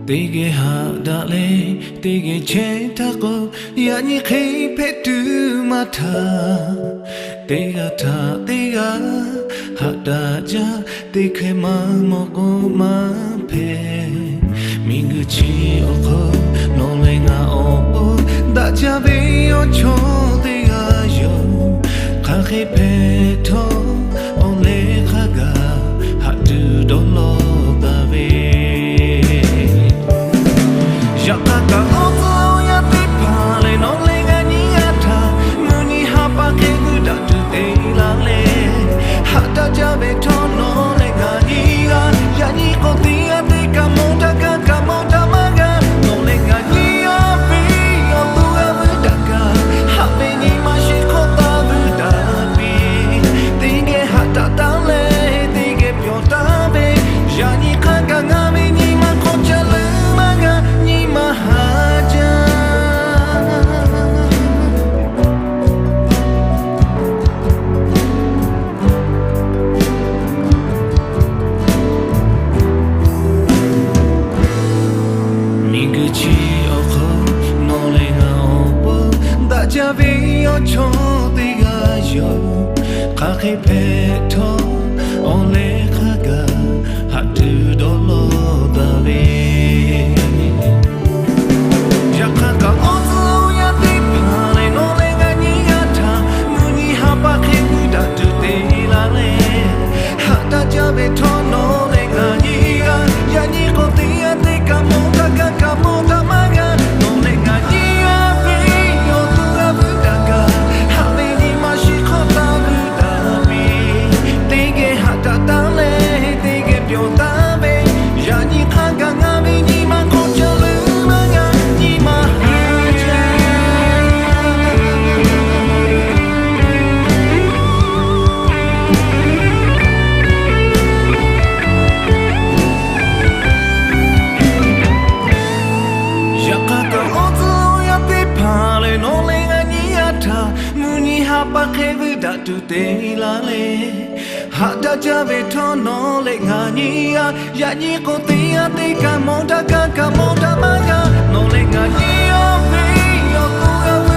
Tege hadale, tege chentako, yani kei petu mata. Tega ta, tega hadaja, tege mamoko mape. Minguchi oko, no lenga opo, daja be ocho tega yo. Kake peto, ole kaga, hadu dolo tabe. Yakaka ozo ya te pale no lenga niata muni hapa ke guda tu te lale hata jabe tono lenga nia yani kotia te kamonta maga no lenga nia pi o tu avudaka habe ni mashi kota vuda pi tinge hata tale tinge pyota be yani kanga ngame ni makocha maga Mahaja Minguchi oko no lenga opo daja be ocho tiga yo kake peto ole kaga hatu dolo dabe Yakaka ozo ya te pale no lenga niata muni hapa ke guda tu te lale hata jabe tono lenga nia yani kotia te kamonta maga no lenga nia pe yo tu avudaka habe ni mashi kota vuda mi tege hata tale tege pyota be yani kanga ngame ni makocha Tu te lale hata jabe tono le ngania yani kotia te kamonta maga no le ngania pe yo tu